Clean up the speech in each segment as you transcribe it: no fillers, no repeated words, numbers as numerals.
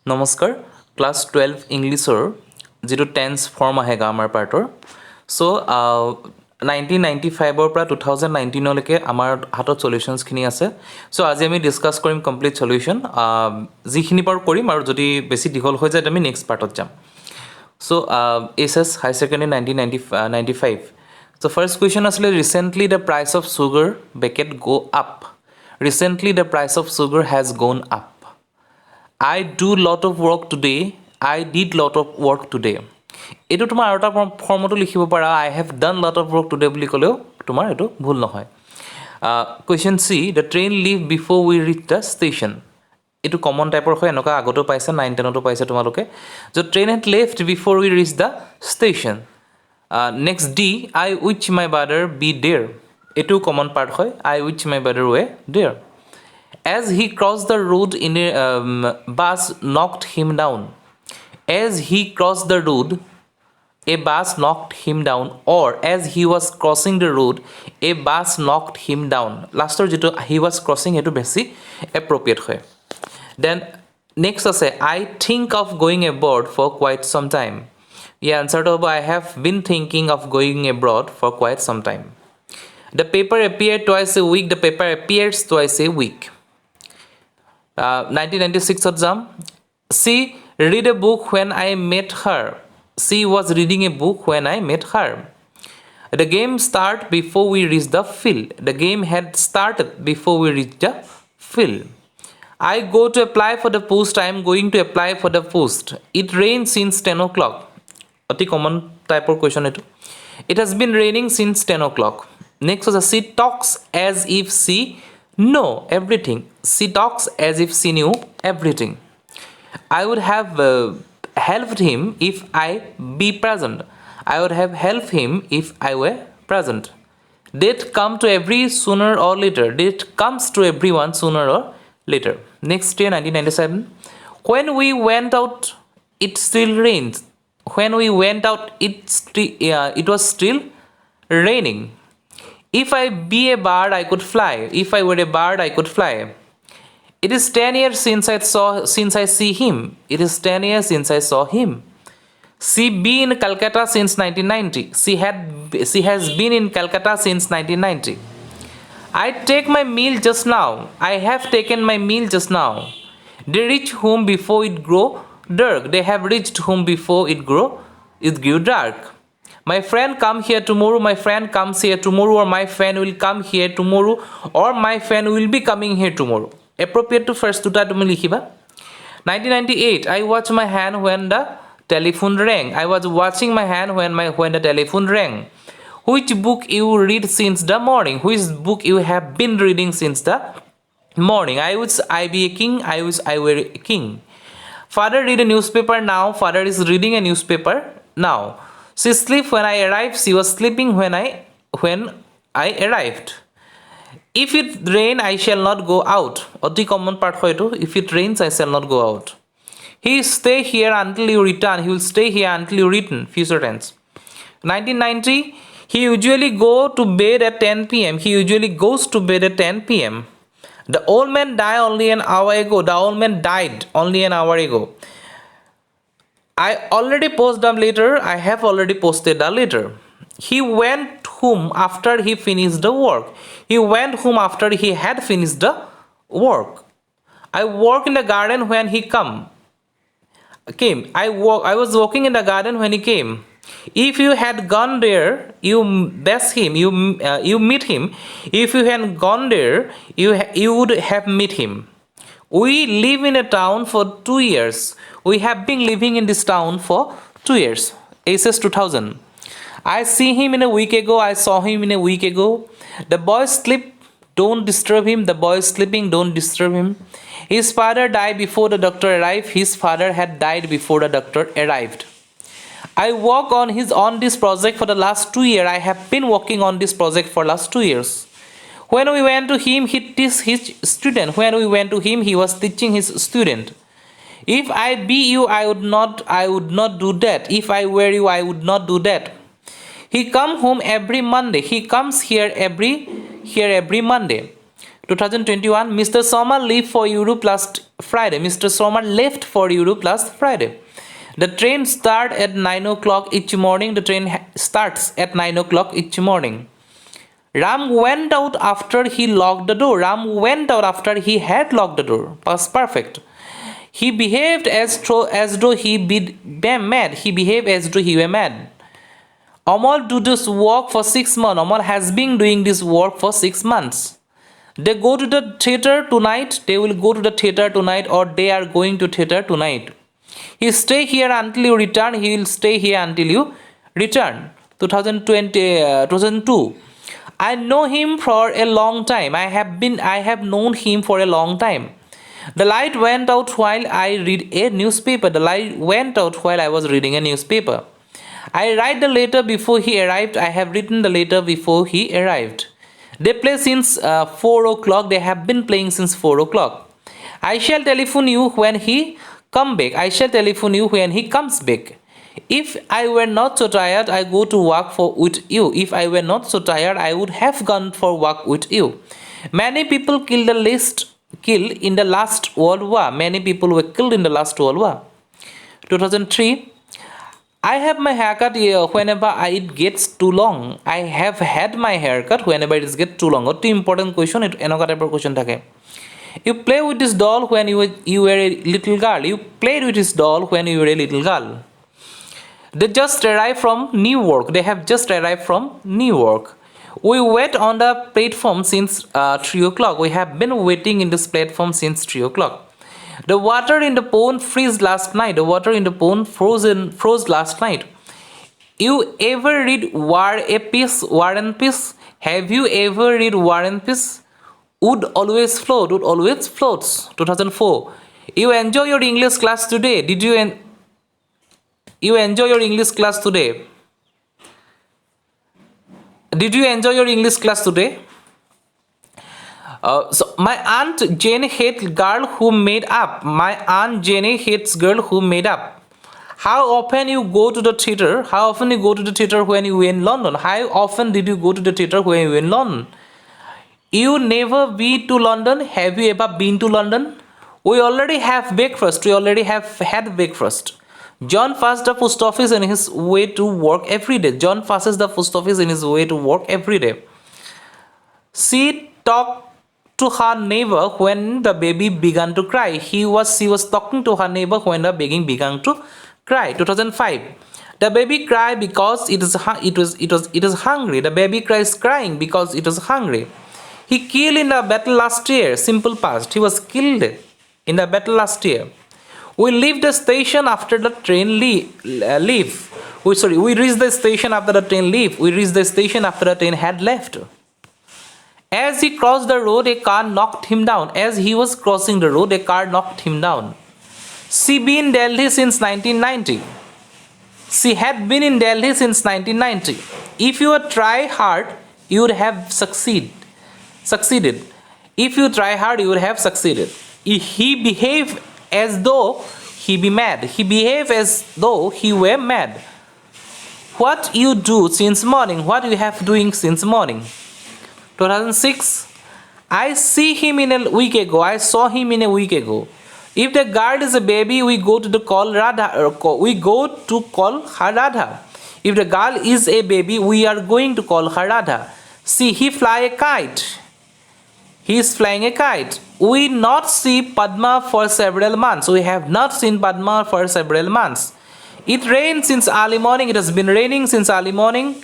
নমস্কাৰ ক্লাছ 12 ইংলিছৰ যেটো টেন্স ফৰ্ম আহেগা আমাৰ পাৰ্টৰ সো 1995 পৰা 2019 লৈকে আমাৰ হাতত সলিউশনছখিনি আছে সো আজি আমি ডিসকাস কৰিম কমপ্লিট সলিউশন যিখিনি পাৰ কৰিম আৰু যদি বেছি দীঘল হৈ যায় আমি নেক্সট পাৰ্টত যাম so AHSEC high secondary 1995 so first question asle recently the price of sugar bracket go up recently the price of sugar has gone up I do lot of work today. I did lot of work today. এটো তোমাৰ আৰু এটা ফৰ্মটো লিখিব পাৰা I have done lot of work today বুলি ক'লেও তোমাৰ এটো ভুল নহয় question C the train leave before we reach the station এটো কমন টাইপৰ হয় এনেকা আগতো পাইছে 9 10 তো পাইছে তোমালোকে the train had left before we reach the station next D I wish my brother be there এটো কমন পাৰ্ট হয় I wish my brother were there As he crossed the road in a bus knocked him down. As he crossed the road, a bus knocked him down. Or as he was crossing the road, a bus knocked him down. Last jito he was crossing etu besi appropriate hoy. Then next ase I think of going abroad for quite some time. Yeah, answer to I have been thinking of going abroad for quite some time. The paper appeared twice a week. The paper appears twice a week. 1996 exam. She read a book when I met her. She was reading a book when I met her. The game started before we reached the field. The game had started before we reached the field. I go to apply for the post. I am going to apply for the post. It rained since 10 o'clock. Ati common type of question etu. It has been raining since 10 o'clock. Next was she talks as if she know everything. She talks as if she knew everything. I would have helped him if I be present. I would have helped him if I were present. Death come to every sooner or later. Death comes to everyone sooner or later. Next year, 1997. When we went out, it still rained. When we went out, it was still raining. If I be a bird, I could fly. If I were a bird, I could fly. It is 10 years since I see him. It is 10 years since I saw him. She be in Calcutta since 1990. She has been in Calcutta since 1990. I take my meal just now. I have taken my meal just now. They reach home before it grow dark. They have reached home before it grew dark. My friend come here tomorrow. My friend comes here tomorrow. Or my friend will come here tomorrow. Or my friend will be coming here tomorrow. Appropriate to first tuta tumi likhiba. 1998. I watched my hand when the telephone rang. I was watching my hand when the telephone rang. Which book you read since the morning? Which book you have been reading since the morning? I wish I be a king. I wish I were a king. Father read a newspaper now. Father is reading a newspaper now. She slept when I arrived. She was sleeping when I arrived. If it rain, I shall not go out. Oti common part hoito. If it rains, I shall not go out. He stay here until you return. He will stay here until you return. Future tense. 1990. He usually go to bed at 10 p.m. He usually goes to bed at 10 p.m. The old man died only an hour ago. The old man died only an hour ago. I already posted a letter. I have already posted a letter. He went home after he finished the work. He went home after he had finished the work. I work in the garden when he came. I was walking in the garden when he came. If you had gone there, you meet him. If you had gone there, you would have met him. We live in a town for 2 years. We have been living in this town for 2 years. AHSEC 2000. I see him in a week ago. I saw him in a week ago. The boy sleep. Don't disturb him. The boy is sleeping. Don't disturb him. His father died before the doctor arrived. His father had died before the doctor arrived. I work on this project for the last 2 years. I have been working on this project for last 2 years. When we went to him, he teach his student. When we went to him, he was teaching his student. If I be you, I would not do that. If I were you, I would not do that. He come home every Monday. He comes here every Monday. 2021, Mr. Sommer left for Europe last Friday. Mr. Sommer left for Europe last Friday. The train starts at 9 o'clock each morning. The train starts at 9 o'clock each morning. Ram went out after he locked the door. Ram went out after he had locked the door. Past perfect. He behaved as though he be mad. He behaved as though he were mad. Amal do this work for 6 months. Amal has been doing this work for 6 months. They go to the theater tonight. They will go to the theater tonight, or they are going to theater tonight. He stay here until you return. He will stay here until you return. 2002. I know him for a long time. I have known him for a long time. The light went out while I read a newspaper. The light went out while I was reading a newspaper. I write the letter before he arrived. I have written the letter before he arrived. They play since 4 o'clock. They have been playing since 4 o'clock. I shall telephone you when he come back. I shall telephone you when he comes back. If I were not so tired, I go to work with you. If I were not so tired, I would have gone for work with you. Many people killed in the last World War. Many people were killed in the last World War. 2003. I have my haircut whenever it gets too long. I have had my haircut whenever it gets too long. What important question? Enaka type of question thake. You play with this doll when you were a little girl. You played with this doll when you were a little girl. They just arrived from New York. They have just arrived from New York. We wait on the platform since 3 o'clock. We have been waiting in this platform since 3 o'clock. The water in the pond froze last night. The water in the pond froze last night. You ever read War and Peace? Have you ever read War and Peace? Would always float. Would always floats. 2004. You enjoy your English class today. Did you enjoy your English class today? Did you enjoy your English class today? So my aunt Jane hates girl who made up. My aunt Jane hates girl who made up. How often you go to the theater? How often you go to the theater when you were in London? How often did you go to the theater when you were in London? You never been to London? Have you ever been to London? We already have breakfast. We already have had breakfast. John passes the post office in his way to work every day. John passes the post office in his way to work every day. She talked to her neighbor when the baby began to cry. She was talking to her neighbor when the baby began to cry. 2005. The baby cried because it is hungry. The baby crying because it is hungry. He killed in the battle last year. Simple past. He was killed in the battle last year. We leave the station after the train leave. We reached the station after the train leave. We reached the station after the train had left. As he crossed the road, a car knocked him down. As he was crossing the road, a car knocked him down. She been in Delhi since 1990. She had been in Delhi since 1990. If you try hard, you would have succeeded. If you try hard, you would have succeeded. He behaved as though he be mad. He behaved as though he were mad. What you do since morning? What you have doing since morning? 2006. I see him in a week ago. I saw him in a week ago. If the girl is a baby, we go to call Radha. We go to call her Radha. If the girl is a baby, we are going to call her Radha. See, he fly a kite. He is flying a kite. We not see Padma for several months. We have not seen Padma for several months. It rained since early morning. It has been raining since early morning.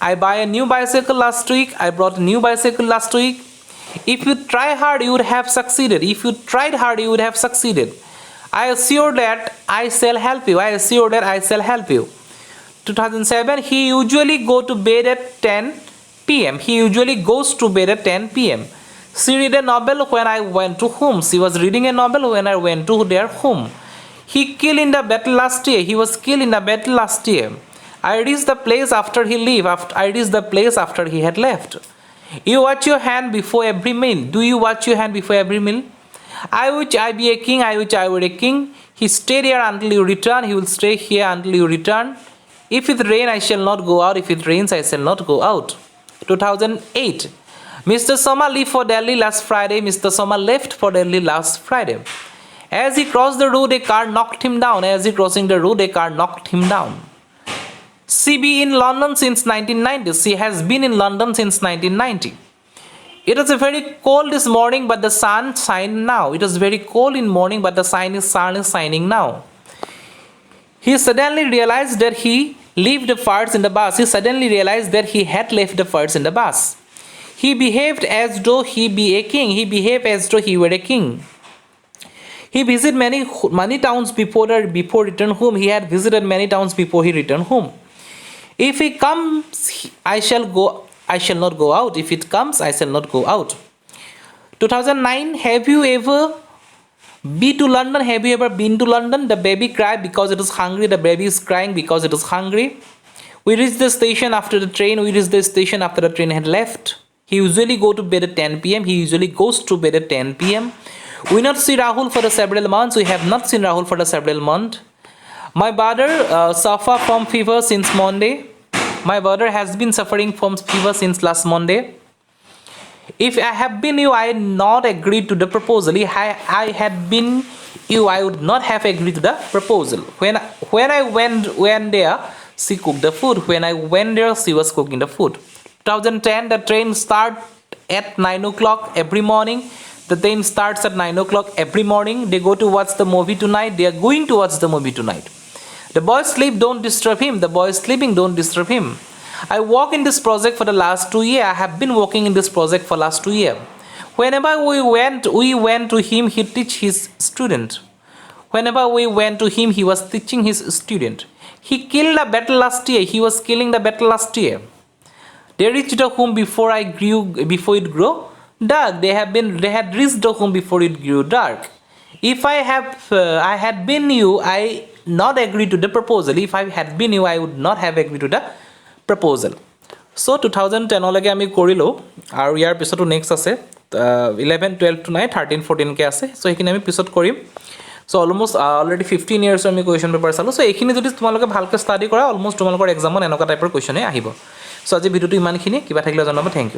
I buy a new bicycle last week. I brought a new bicycle last week. If you try hard, you would have succeeded. If you tried hard, you would have succeeded. I assure that I shall help you. I assure that I shall help you. 2007. He usually go to bed at 10 p.m. He usually goes to bed at 10 p.m. She read a novel when I went to home. She was reading a novel when I went to their home. He killed in the battle last year. He was killed in the battle last year. I reached the place after he left. I reached the place after he had left. You wash your hand before every meal. Do you wash your hand before every meal? I wish I be a king. I wish I were a king. He stayed here until you return. He will stay here until you return. If it rains, I shall not go out. If it rains, I shall not go out. 2008. Mr. Sharma left for Delhi last Friday. Mr. Sharma left for Delhi last Friday. As he crossed the road, a car knocked him down. As he crossing the road, a car knocked him down. She be in London since 1990. She has been in London since 1990. It was very cold this morning, but the sun shines now. It was very cold in morning, but the sun is shining now. He suddenly realized that he left the farts in the bus. He suddenly realized that he had left the farts in the bus. He behaved as though he be a king. He behaved as though he were a king. He visited many towns before return home. He had visited many towns before he returned home. If he comes, I shall not go out. If it comes, I shall not go out. 2009, have you ever been to London? Have you ever been to London? The baby cried because it is hungry. The baby is crying because it is hungry. We reached the station after the train. We reached the station after the train had left. He usually go to bed at 10 p.m. He usually goes to bed at 10 p.m. We not see Rahul for the several months. We have not seen Rahul for the several months. My brother suffer from fever since Monday. My brother has been suffering from fever since last Monday. If I have been you, I had not agreed to the proposal. If I had been you, I would not have agreed to the proposal. When I went there, she cooked the food. When I went there, she was cooking the food. 2010, the train starts at 9 o'clock every morning. The train starts at 9 o'clock every morning. They go to watch the movie tonight. They are going to watch the movie tonight. The boy sleep, don't disturb him. The boy is sleeping, don't disturb him. I work in this project for the last 2 years. I have been working in this project for last 2 years. Whenever we went to him, he teach his student. Whenever we went to him, he was teaching his student. He killed a battle last year. He was killing the battle last year. They reached the home before it grew dark. They had reached the home before it grew dark. If I had been you, I not agree to the proposal. If I had been you, I would not have agreed to the proposal. So 2010 লগে আমি কৰিলো আৰু ইয়াৰ পিছতো next আছে 11 12 to 9 13 14 কে আছে so এইখিনি আমি পিছত কৰিম সো অলমোস্ট অলৰেডি 15 ইয়াৰ্স আমি কোৱেশ্চন পেপাৰ চালো সো এইখিনি যদি তোমালোকে ভালকৈ ষ্টাডি কৰা অলমোস্ট তোমালোকৰ এক্সামত এনেকুৱা টাইপৰ কোৱেশ্চনে আহিব সো আজি ভিডিওটো ইমানখিনি কিবা থাকিলে জনাব থ্যাংক ইউ